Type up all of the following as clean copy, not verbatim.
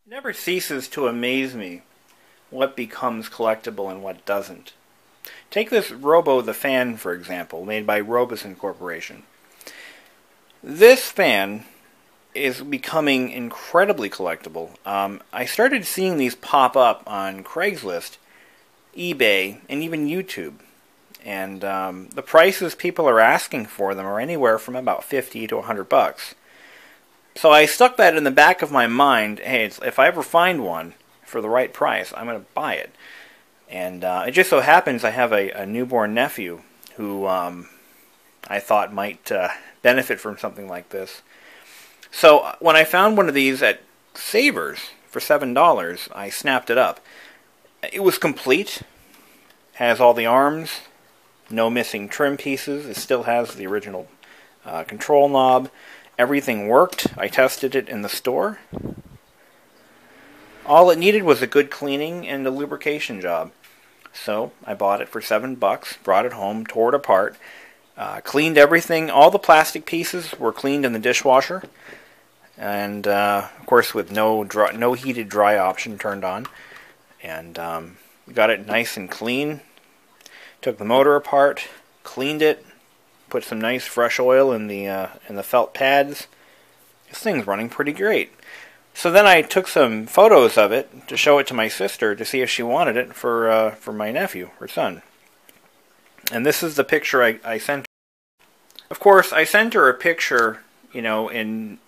It never ceases to amaze me what becomes collectible and what doesn't. Take this Robo the fan, for example, made by Robeson Corporation. This fan is becoming incredibly collectible. I started seeing these pop up on Craigslist, eBay, and even YouTube. And the prices people are asking for them are anywhere from about $50 to $100. So I stuck that in the back of my mind. Hey, if I ever find one for the right price, I'm going to buy it. And it just so happens I have a newborn nephew who I thought might benefit from something like this. So when I found one of these at Savers for $7, I snapped it up. It was complete, has all the arms, no missing trim pieces. It still has the original control knob. Everything worked. I tested it in the store. All it needed was a good cleaning and a lubrication job. So I bought it for $7, brought it home, tore it apart, cleaned everything. All the plastic pieces were cleaned in the dishwasher. And, of course, with no heated dry option turned on. And got it nice and clean. Took the motor apart, cleaned it, put some nice fresh oil in the felt pads. This thing's running pretty great. So then I took some photos of it to show it to my sister to see if she wanted it for my nephew, her son. And this is the picture I sent her. Of course, I sent her a picture, in,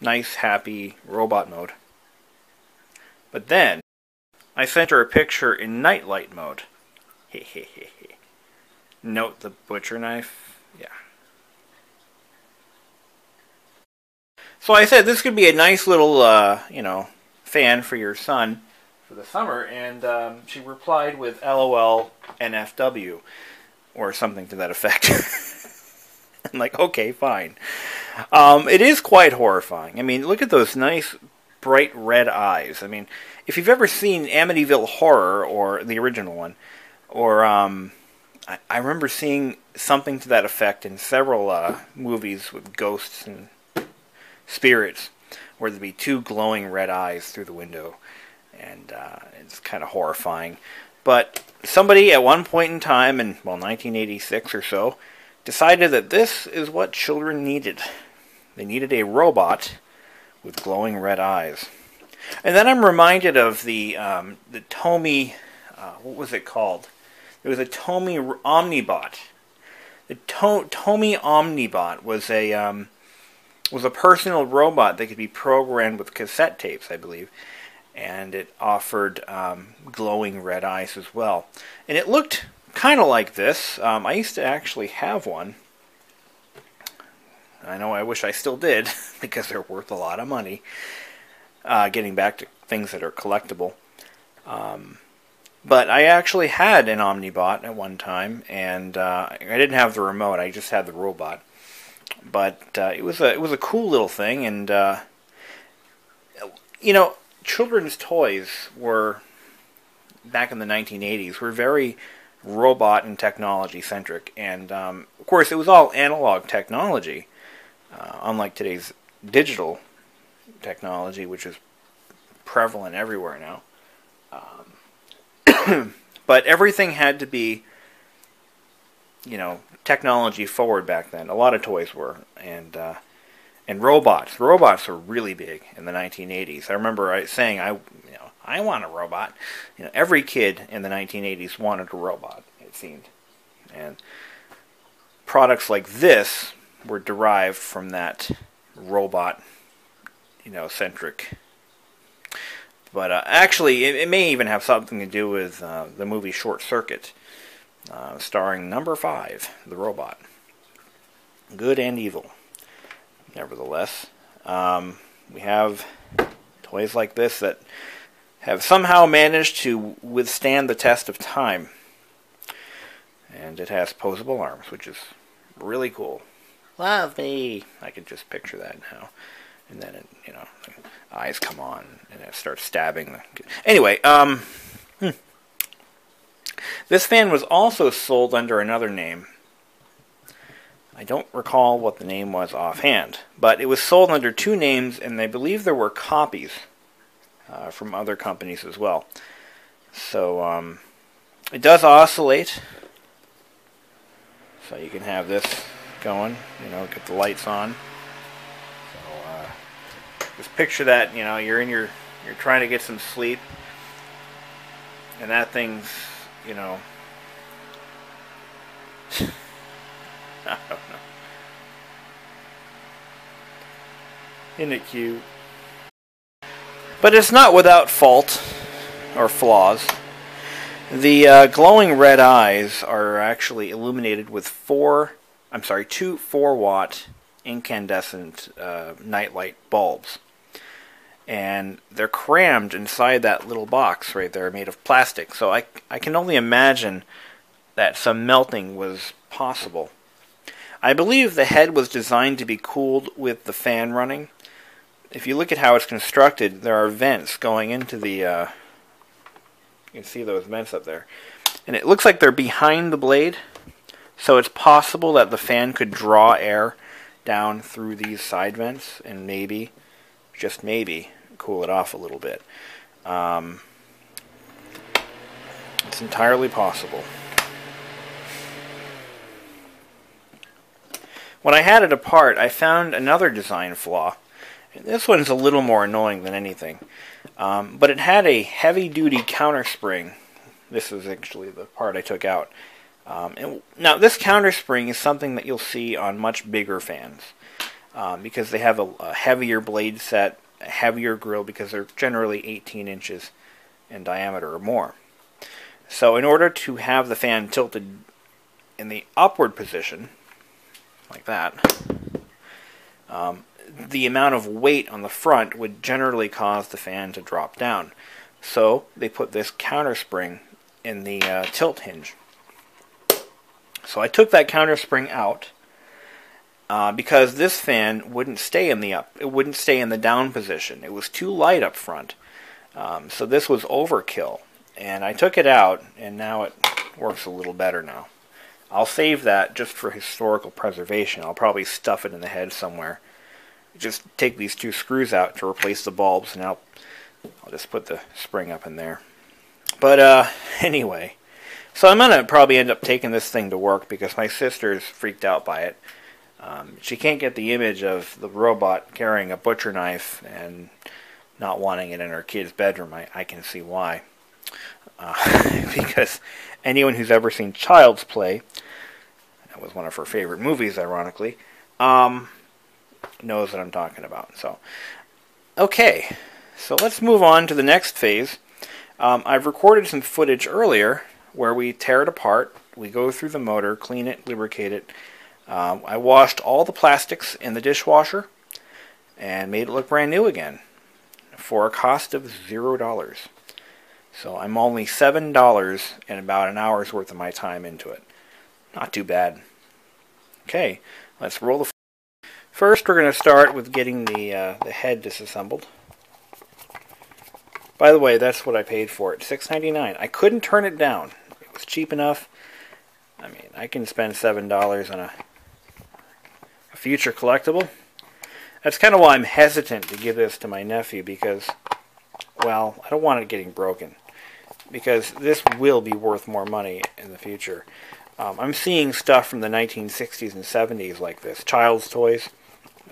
nice, happy robot mode. But then, I sent her a picture in nightlight mode. Note the butcher knife. Yeah. So I said this could be a nice little, fan for your son for the summer, and she replied with LOL NFW, or something to that effect. I'm like, okay, fine. It is quite horrifying. I mean, look at those nice, bright red eyes. I mean, if you've ever seen Amityville Horror, or the original one, or I remember seeing something to that effect in several movies with ghosts and spirits, where there'd be two glowing red eyes through the window, and it's kind of horrifying. But somebody at one point in time, in 1986 or so, decided that this is what children needed. They needed a robot with glowing red eyes. And then I'm reminded of the Tomy, what was it called? It was a Tomy Omnibot. The Tomy Omnibot was a personal robot that could be programmed with cassette tapes, I believe, and it offered glowing red eyes as well. And it looked kind of like this. I used to actually have one. I know I wish I still did, because they're worth a lot of money. Getting back to things that are collectible. But I actually had an Omnibot at one time, and I didn't have the remote. I just had the robot. But it was a cool little thing, and children's toys were, back in the 1980s, were very robot and technology centric, and of course it was all analog technology, unlike today's digital technology, which is prevalent everywhere now. But everything had to be, technology forward back then. A lot of toys were, and robots. Robots were really big in the 1980s. I remember saying, I want a robot. Every kid in the 1980s wanted a robot, it seemed, and products like this were derived from that robot, centric. But actually, it may even have something to do with the movie Short Circuit, starring number 5, the robot. Good and evil, nevertheless. We have toys like this that have somehow managed to withstand the test of time. And it has posable arms, which is really cool. Love me! I can just picture that now. And then, eyes come on, and it starts stabbing. Anyway, this fan was also sold under another name. I don't recall what the name was offhand, but it was sold under 2 names, and I believe there were copies. from other companies as well. So it does oscillate. So you can have this going, you know, get the lights on. So just picture that, you know, you're trying to get some sleep, and that thing's, you know, I don't know. Isn't it cute? But it's not without fault or flaws. The glowing red eyes are actually illuminated with two 4-watt incandescent nightlight bulbs. And they're crammed inside that little box right there made of plastic. So I can only imagine that some melting was possible. I believe the head was designed to be cooled with the fan running. If you look at how it's constructed, there are vents going into the, you can see those vents up there. And it looks like they're behind the blade, so it's possible that the fan could draw air down through these side vents and maybe, just maybe, cool it off a little bit. It's entirely possible. When I had it apart, I found another design flaw. This one's a little more annoying than anything. But it had a heavy-duty counterspring. This is actually the part I took out. Now, this counterspring is something that you'll see on much bigger fans. Because they have a heavier blade set, a heavier grill, because they're generally 18 inches in diameter or more. So in order to have the fan tilted in the upward position, like that, the amount of weight on the front would generally cause the fan to drop down. So they put this counterspring in the tilt hinge. So I took that counterspring out because this fan wouldn't stay in the down position. It was too light up front. So this was overkill. And I took it out, and now it works a little better now. I'll save that just for historical preservation. I'll probably stuff it in the head somewhere. Just take these two screws out to replace the bulbs, and I'll just put the spring up in there. But anyway, so I'm going to probably end up taking this thing to work because my sister's freaked out by it. She can't get the image of the robot carrying a butcher knife and not wanting it in her kid's bedroom. I can see why. Because anyone who's ever seen Child's Play, that was one of her favorite movies, ironically, knows what I'm talking about. So, okay, so let's move on to the next phase. I've recorded some footage earlier where we tear it apart, we go through the motor, clean it, lubricate it. I washed all the plastics in the dishwasher and made it look brand new again for a cost of $0. So I'm only $7 and about an hour's worth of my time into it. Not too bad. Okay, let's roll the... First, we're going to start with getting the head disassembled. By the way, that's what I paid for it, $6.99. I couldn't turn it down. It was cheap enough. I mean, I can spend $7 on a future collectible. That's kind of why I'm hesitant to give this to my nephew because, well, I don't want it getting broken. Because this will be worth more money in the future. I'm seeing stuff from the 1960s and 70s like this, child's toys,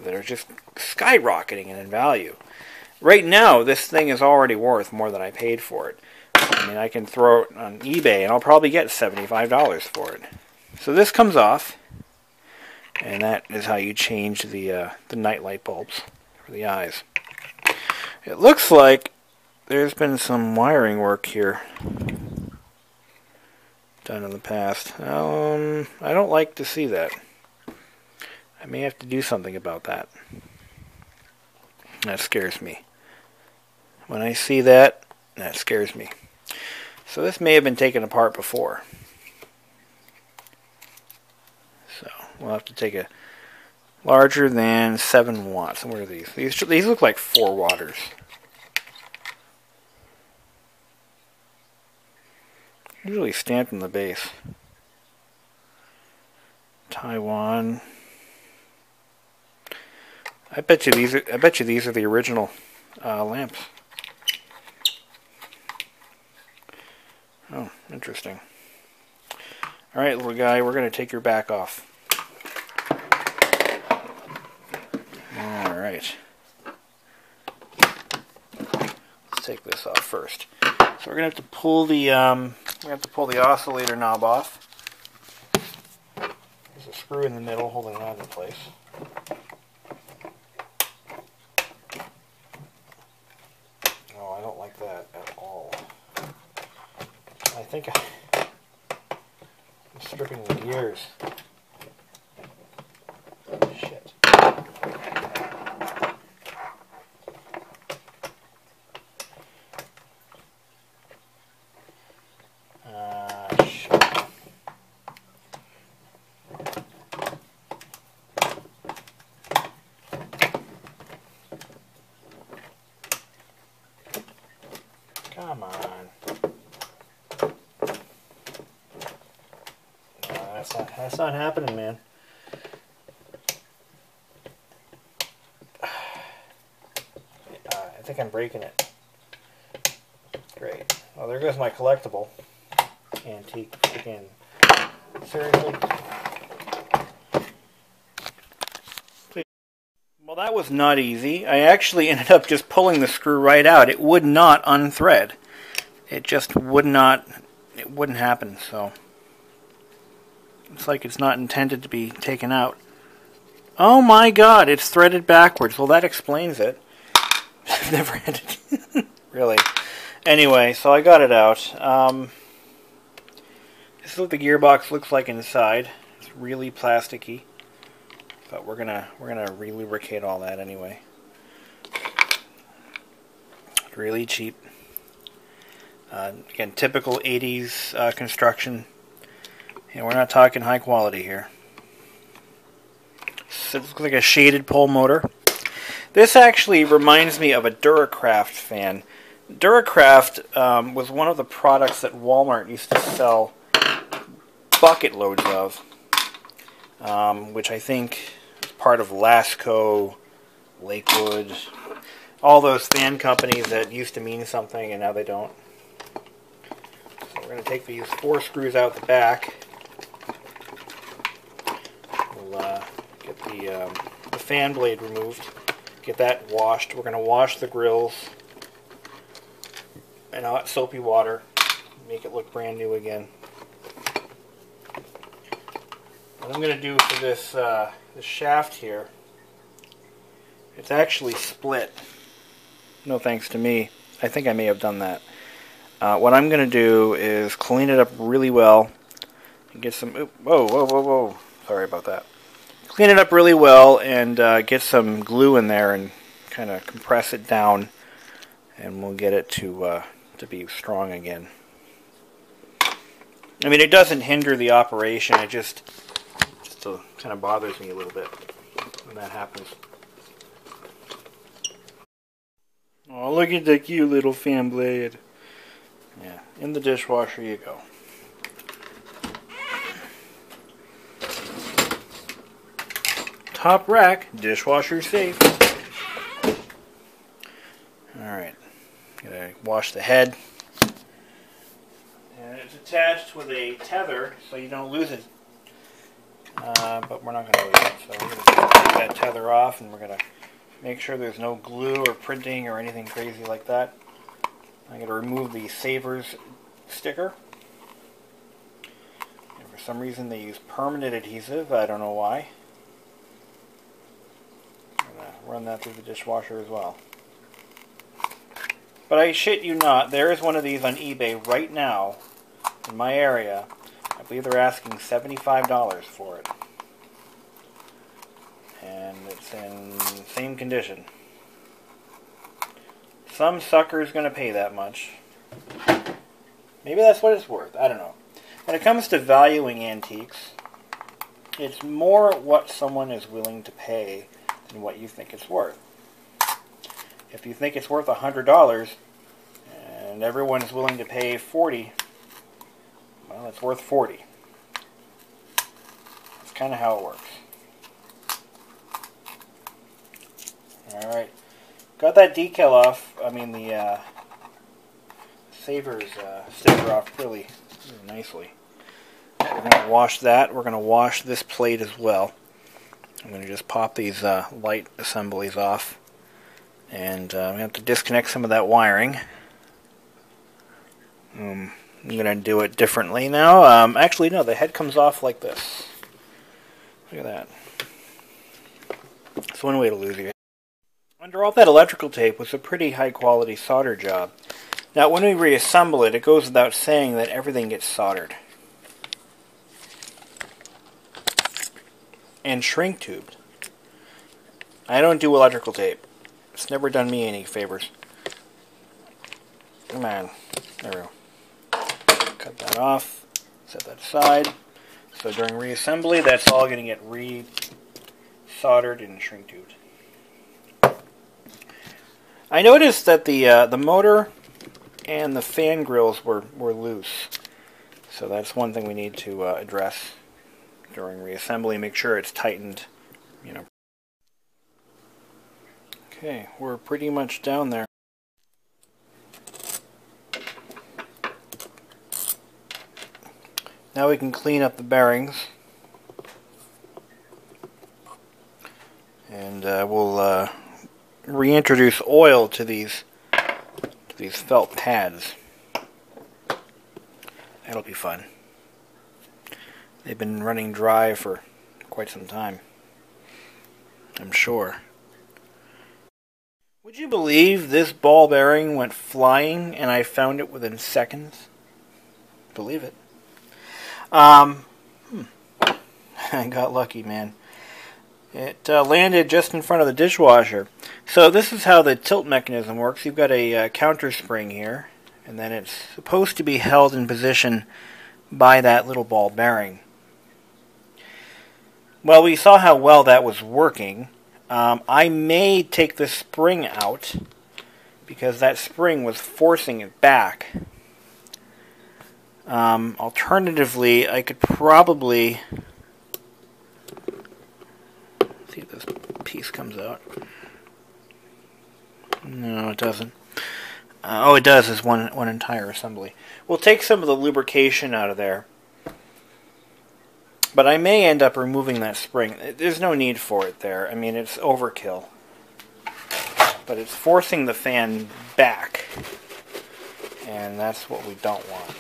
that are just skyrocketing in value. Right now, this thing is already worth more than I paid for it. I mean, I can throw it on eBay and I'll probably get $75 for it. So this comes off, and that is how you change the nightlight bulbs for the eyes. It looks like there's been some wiring work here done in the past. I don't like to see that. I may have to do something about that. That scares me. When I see that, that scares me. So this may have been taken apart before. So we'll have to take a larger than 7 watts. And what are these? These look like 4 watters. Usually stamped in the base. Taiwan. I bet you these are the original lamps. Interesting. Alright, little guy, we're going to take your back off. Alright. Let's take this off first. So we're going to have to pull the oscillator knob off. There's a screw in the middle holding that in place. Oh, I don't like that at all. I think I'm stripping the gears. Shit. Shit. Come on. That's not happening, man. I think I'm breaking it. Great. Well, there goes my collectible. Antique again. Seriously? Please. Well, that was not easy. I actually ended up just pulling the screw right out. It would not unthread. It just would not, it wouldn't happen, so. It's like it's not intended to be taken out. Oh my god, it's threaded backwards. Well, that explains it. I've never had it. Really. Anyway, so I got it out. This is what the gearbox looks like inside. It's really plasticky. But we're gonna re-lubricate all that anyway. Really cheap. Again, typical 80s construction. And we're not talking high quality here. So it looks like a shaded pole motor. This actually reminds me of a Duracraft fan. Duracraft was one of the products that Walmart used to sell bucket loads of, which I think is part of Lasco, Lakewood, all those fan companies that used to mean something and now they don't. So we're going to take these 4 screws out the back. We'll get the fan blade removed, get that washed. We're going to wash the grills in hot soapy water, make it look brand new again. What I'm going to do for this shaft here, it's actually split. No thanks to me. I think I may have done that. What I'm going to do is clean it up really well and get some... Whoa. Sorry about that. Clean it up really well and get some glue in there and kind of compress it down, and we'll get it to be strong again. I mean, it doesn't hinder the operation. It just kind of bothers me a little bit when that happens. Oh, look at the cute little fan blade. Yeah, in the dishwasher you go. Top rack, dishwasher safe. Alright, gonna wash the head. And it's attached with a tether so you don't lose it. But we're not going to lose it. So we're going to take that tether off and we're going to make sure there's no glue or printing or anything crazy like that. I'm going to remove the Savers sticker. And for some reason they use permanent adhesive. I don't know why. I'm going to run that through the dishwasher as well. But I shit you not, there is one of these on eBay right now in my area. I believe they're asking $75 for it. And it's in the same condition. Some sucker's going to pay that much. Maybe that's what it's worth. I don't know. When it comes to valuing antiques, it's more what someone is willing to pay than what you think it's worth. If you think it's worth $100 and everyone is willing to pay $40, well, it's worth $40. That's kind of how it works. Alright. Got that decal off, I mean the Savers sticker off really very nicely. We're going to wash that. We're going to wash this plate as well. I'm going to just pop these light assemblies off. And we have to disconnect some of that wiring. I'm going to do it differently now. Actually, no, the head comes off like this. Look at that. That's one way to lose it. Under all that electrical tape was a pretty high quality solder job. Now when we reassemble it, it goes without saying that everything gets soldered. And shrink tubed. I don't do electrical tape. It's never done me any favors. Come on. There we go. Cut that off. Set that aside. So during reassembly, that's all going to get re-soldered and shrink tubed. I noticed that the motor and the fan grills were loose. So that's one thing we need to address during reassembly. Make sure it's tightened, you know. Okay, we're pretty much down there. Now we can clean up the bearings. And we'll reintroduce oil to these felt pads. That'll be fun. They've been running dry for quite some time, I'm sure. Would you believe this ball bearing went flying and I found it within seconds? Believe it. I got lucky, man. It landed just in front of the dishwasher. So this is how the tilt mechanism works. You've got a counter spring here, and then it's supposed to be held in position by that little ball bearing. Well, we saw how well that was working. I may take the spring out because that spring was forcing it back. Alternatively, I could probably see if this piece comes out. No, it doesn't. Oh, it does. It's one entire assembly. We'll take some of the lubrication out of there. But I may end up removing that spring. There's no need for it there. I mean, it's overkill. But it's forcing the fan back. And that's what we don't want.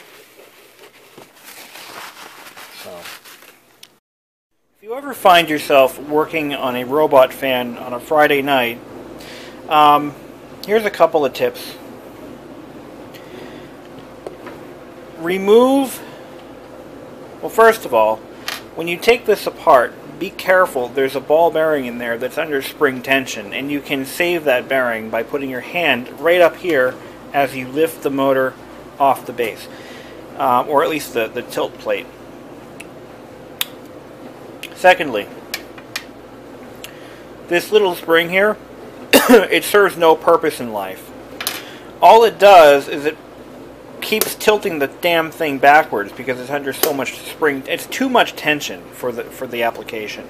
So, if you ever find yourself working on a robot fan on a Friday night, here's a couple of tips. Well, first of all, when you take this apart, be careful. There's a ball bearing in there that's under spring tension, and you can save that bearing by putting your hand right up here as you lift the motor off the base, or at least the tilt plate. Secondly, this little spring here, it serves no purpose in life. All it does is it keeps tilting the damn thing backwards because it's under so much spring. It's too much tension for the application.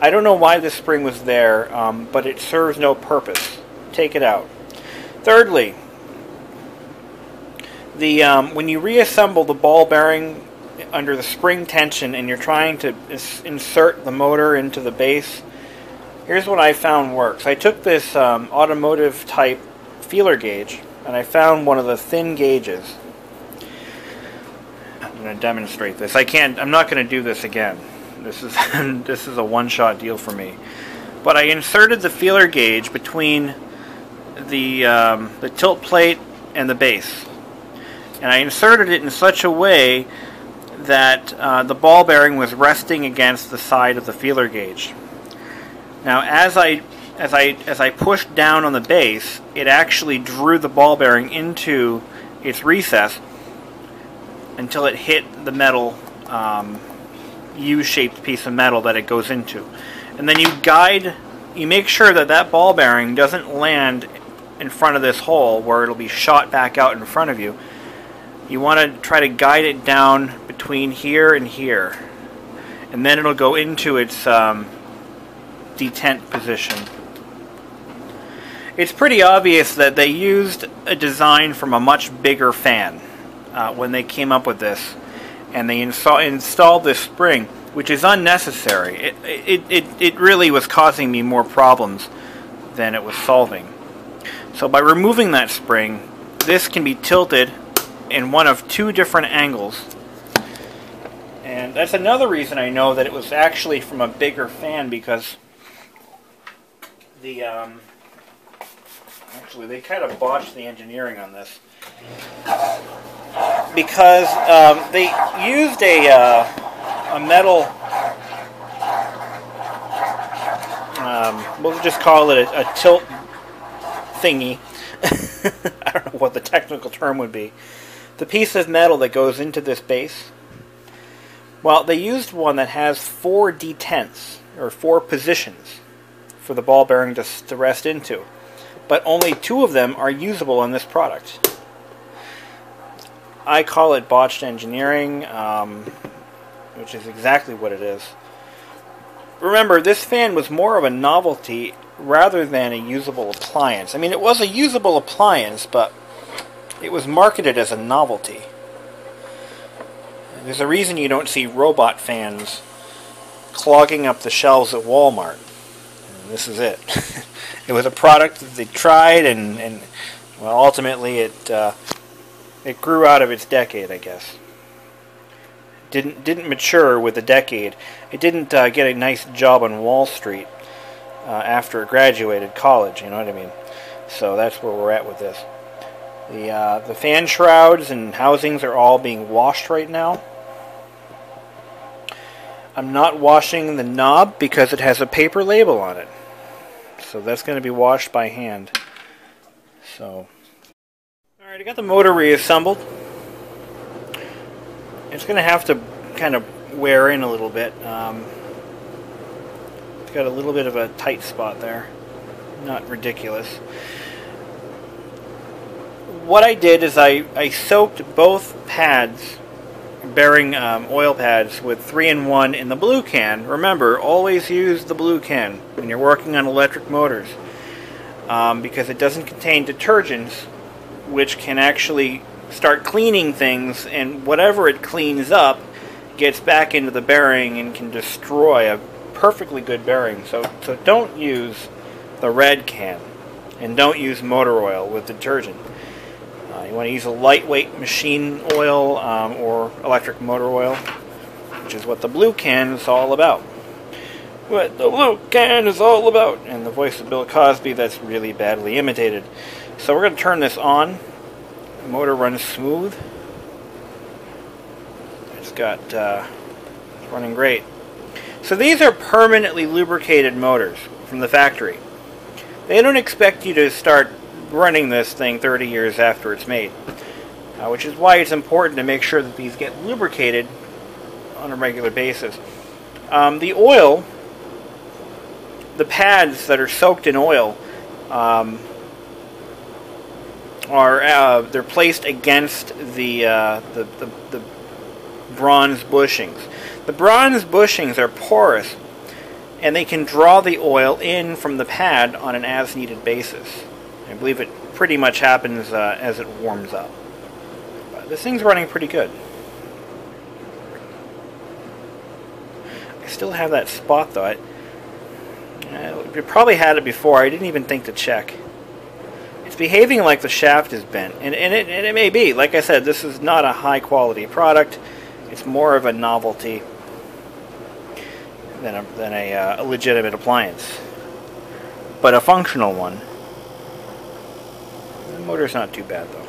I don't know why this spring was there, but it serves no purpose. Take it out. Thirdly, when you reassemble the ball bearing under the spring tension and you're trying to insert the motor into the base, here's what I found works. I took this automotive type feeler gauge and I found one of the thin gauges. I'm going to demonstrate this. I'm not going to do this again. This is this is a one-shot deal for me. But I inserted the feeler gauge between the tilt plate and the base. And I inserted it in such a way that the ball bearing was resting against the side of the feeler gauge. Now, as I pushed down on the base, it actually drew the ball bearing into its recess until it hit the metal U-shaped piece of metal that it goes into. And then you make sure that that ball bearing doesn't land in front of this hole where it'll be shot back out in front of you. You want to try to guide it down between here and here, and then it'll go into its detent position. It's pretty obvious that they used a design from a much bigger fan. when they came up with this, and they installed this spring, which is unnecessary. It really was causing me more problems than it was solving. So by removing that spring, this can be tilted in one of two different angles. And that's another reason I know that it was actually from a bigger fan, because the actually they kind of botched the engineering on this, because they used a metal, we'll just call it a tilt thingy. I don't know what the technical term would be. The piece of metal that goes into this base, well, they used one that has 4 detents, or 4 positions, for the ball bearing to rest into. But only 2 of them are usable in this product. I call it botched engineering, which is exactly what it is. Remember, this fan was more of a novelty rather than a usable appliance. I mean, it was a usable appliance, but it was marketed as a novelty. There's a reason you don't see robot fans clogging up the shelves at Walmart. And this is it. It was a product that they tried, and well, ultimately it grew out of its decade, I guess. Didn't mature with the decade. It didn't get a nice job on Wall Street after it graduated college. You know what I mean? So that's where we're at with this. The fan shrouds and housings are all being washed right now. I'm not washing the knob because it has a paper label on it. So that's going to be washed by hand. So, alright, I got the motor reassembled. It's going to have to kind of wear in a little bit. It's got a little bit of a tight spot there. Not ridiculous. What I did is I soaked both pads, bearing oil pads, with 3-in-1 in the blue can. Remember, always use the blue can when you're working on electric motors, because it doesn't contain detergents, which can actually start cleaning things, and whatever it cleans up gets back into the bearing and can destroy a perfectly good bearing. So don't use the red can, and don't use motor oil with detergent. You want to use a lightweight machine oil or electric motor oil, which is what the blue can is all about. What the blue can is all about. And the voice of Bill Cosby, that's really badly imitated. So we're going to turn this on. The motor runs smooth. It's running great. So these are permanently lubricated motors from the factory. They don't expect you to start running this thing 30 years after it's made, which is why it's important to make sure that these get lubricated on a regular basis. The oil, the pads that are soaked in oil, they're placed against the bronze bushings. The bronze bushings are porous, and they can draw the oil in from the pad on an as-needed basis. I believe it pretty much happens as it warms up. But this thing's running pretty good. I still have that spot though. You probably had it before. I didn't even think to check. It's behaving like the shaft is bent, and it may be. Like I said, this is not a high quality product. It's more of a novelty than a legitimate appliance, but a functional one. The motor's not too bad though.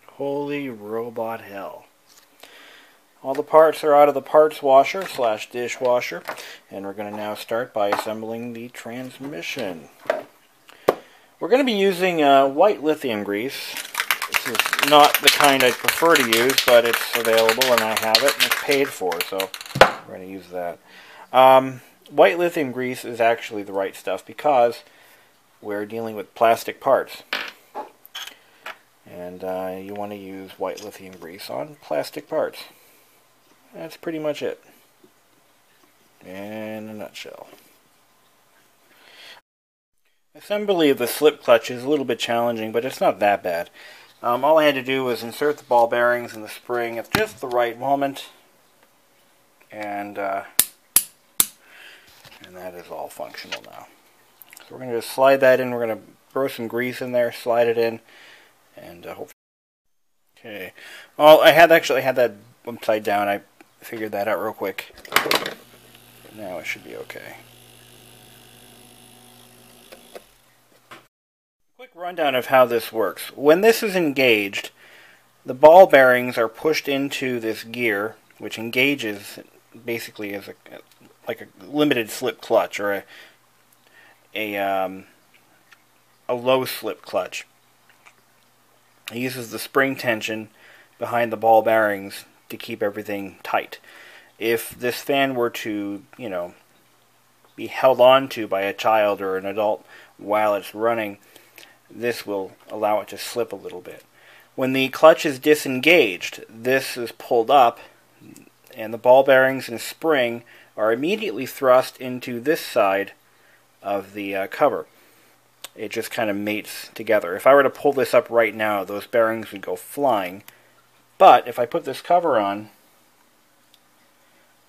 Holy robot hell. All the parts are out of the parts washer / dishwasher, and we're going to now start by assembling the transmission. We're going to be using white lithium grease. This is not the kind I prefer to use, but it's available and I have it and it's paid for, so we're going to use that. White lithium grease is actually the right stuff because we're dealing with plastic parts. And you want to use white lithium grease on plastic parts. That's pretty much it. in a nutshell. Assembly of the slip clutch is a little bit challenging, but it's not that bad. All I had to do was insert the ball bearings in the spring at just the right moment, and that is all functional now. So we're going to just slide that in. We're going to throw some grease in there, slide it in, and hopefully. Okay. Well, I had that upside down. I figured that out real quick. Now it should be okay. Quick rundown of how this works. When this is engaged, the ball bearings are pushed into this gear, which engages basically as like a limited slip clutch, or a low slip clutch. It uses the spring tension behind the ball bearings to keep everything tight. If this fan were to, be held on to by a child or an adult while it's running, this will allow it to slip a little bit. When the clutch is disengaged, this is pulled up, and the ball bearings and spring are immediately thrust into this side of the cover. It just kind of mates together. If I were to pull this up right now, those bearings would go flying. But if I put this cover on,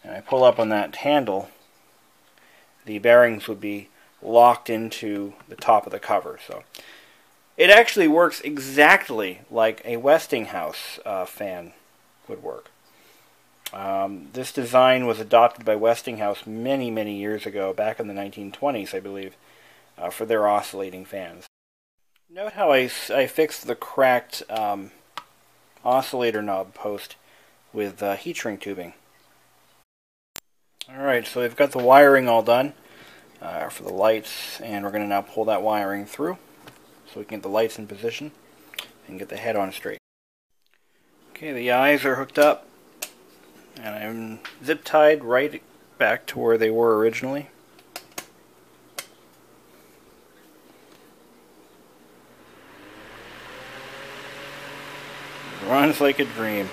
and I pull up on that handle, the bearings would be locked into the top of the cover. So it actually works exactly like a Westinghouse fan would work. This design was adopted by Westinghouse many, many years ago, back in the 1920s, I believe, for their oscillating fans. Note how I fixed the cracked oscillator knob post with heat shrink tubing. Alright, so we've got the wiring all done for the lights, and we're going to now pull that wiring through so we can get the lights in position and get the head on straight. Okay, the eyes are hooked up, and I'm zip tied right back to where they were originally. Runs like a dream.